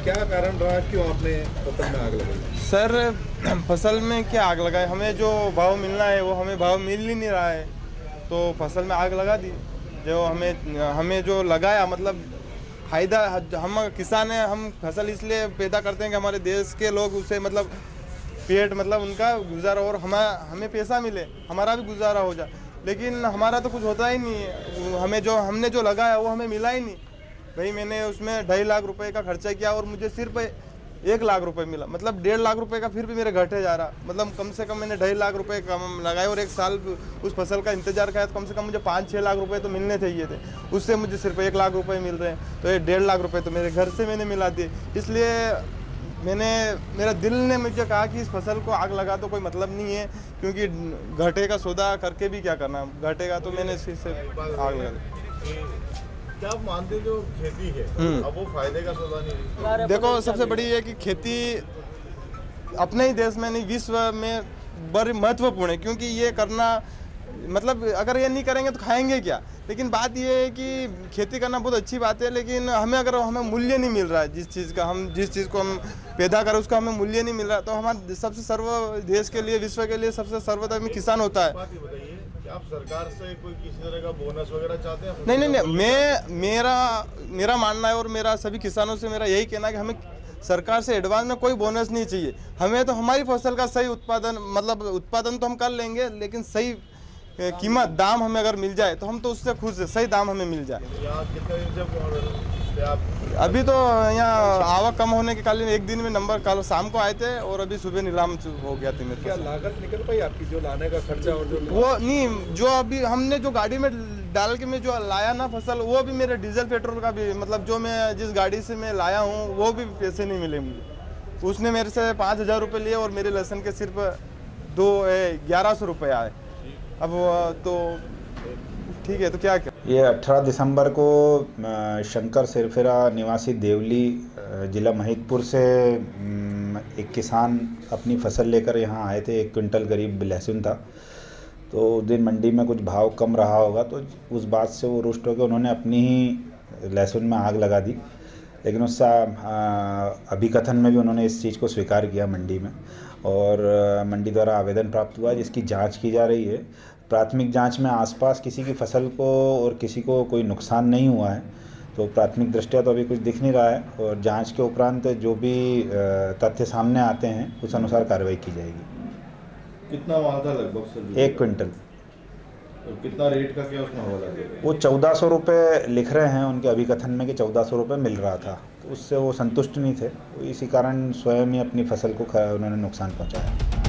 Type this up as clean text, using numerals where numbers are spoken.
क्या कारण रहा, क्यों आपने फसल में आग लगाई? सर फसल में क्या आग लगाए, हमें जो भाव मिलना है वो हमें भाव मिल ही नहीं रहा है, तो फसल में आग लगा दी। जो हमें जो लगाया मतलब फ़ायदा, हम किसान हैं, हम फसल इसलिए पैदा करते हैं कि हमारे देश के लोग उसे मतलब पेट मतलब उनका गुजारा और हमें पैसा मिले, हमारा भी गुजारा हो जाए। लेकिन हमारा तो कुछ होता ही नहीं है, हमने जो लगाया वो हमें मिला ही नहीं। भाई मैंने उसमें 2.5 लाख रुपए का खर्चा किया और मुझे सिर्फ 1 लाख रुपए मिला, मतलब 1.5 लाख रुपए का फिर भी मेरे घटे जा रहा। मतलब कम से कम मैंने 2.5 लाख रुपए कम लगाए और 1 साल उस फसल का इंतजार किया, तो कम से कम मुझे 5-6 लाख रुपए तो मिलने चाहिए थे, उससे मुझे सिर्फ 1 लाख रुपए मिल रहे हैं। तो ये 1.5 लाख रुपए तो मेरे घर से मैंने मिला दिए। इसलिए मेरा दिल ने मुझे कहा कि इस फसल को आग लगा तो कोई मतलब नहीं है, क्योंकि घटे का सौदा करके भी क्या करना, घटेगा तो मैंने इसे आग लगा दी। क्या आप मानते हैं जो खेती है अब वो फायदे का सौदा नहीं? देखो सबसे बड़ी है कि खेती अपने ही देश में नहीं विश्व में बड़ी महत्वपूर्ण है, क्योंकि ये करना मतलब अगर ये नहीं करेंगे तो खाएंगे क्या। लेकिन बात ये है कि खेती करना बहुत अच्छी बात है, लेकिन हमें मूल्य नहीं मिल रहा है, जिस चीज़ को हम पैदा करें उसका हमें मूल्य नहीं मिल रहा, तो हमारे सबसे देश के लिए विश्व के लिए सबसे सर्वोत्तम किसान होता है। आप सरकार से कोई किसी तरह का बोनस वगैरह चाहते हैं? नहीं, मेरा मानना है और मेरा सभी किसानों से मेरा यही कहना है कि हमें सरकार से एडवांस में कोई बोनस नहीं चाहिए। हमें तो हमारी फसल का सही उत्पादन तो हम कर लेंगे, लेकिन सही कीमत दाम हमें अगर मिल जाए तो हम तो उससे खुश है, सही दाम हमें मिल जाए। अभी तो यहाँ आवक कम होने के कारण एक दिन में नंबर कल शाम को आए थे और अभी सुबह नीलाम हो गया थी मेरे। क्या लागत निकल पाई आपकी, जो लाने का खर्चा और जो वो नहीं, जो अभी हमने जो गाड़ी में डाल के मैं जो लाया ना फसल, वो भी मेरे डीजल पेट्रोल का भी मतलब जो मैं जिस गाड़ी से मैं लाया हूँ वो भी पैसे नहीं मिले मुझे। उसने मेरे से 5,000 रुपये लिए और मेरे लहसुन के सिर्फ 1100 रुपये आए। अब तो ठीक है, तो क्या ये 18 दिसंबर को शंकर सिरफिरा निवासी देवली ज़िला महिदपुर से एक किसान अपनी फसल लेकर यहाँ आए थे। 1 क्विंटल करीब लहसुन था, तो उस दिन मंडी में कुछ भाव कम रहा होगा, तो उस बात से वो रुष्ट होकर उन्होंने अपनी ही लहसुन में आग लगा दी। लेकिन उससे अभिकथन में भी उन्होंने इस चीज़ को स्वीकार किया मंडी में, और मंडी द्वारा आवेदन प्राप्त हुआ जिसकी जांच की जा रही है। प्राथमिक जांच में आसपास किसी की फसल को और किसी को कोई नुकसान नहीं हुआ है, तो प्राथमिक दृष्टया तो अभी कुछ दिख नहीं रहा है, और जांच के उपरांत जो भी तथ्य सामने आते हैं उस अनुसार कार्रवाई की जाएगी। कितना माल था लगभग सर? 1 क्विंटल। तो कितना रेट का क्या उसमें हवाला है? वो 1400 रुपये लिख रहे हैं उनके अभिकथन में कि 1400 रुपये मिल रहा था, तो उससे वो संतुष्ट नहीं थे, तो इसी कारण स्वयं ही अपनी फसल को उन्होंने नुकसान पहुंचाया।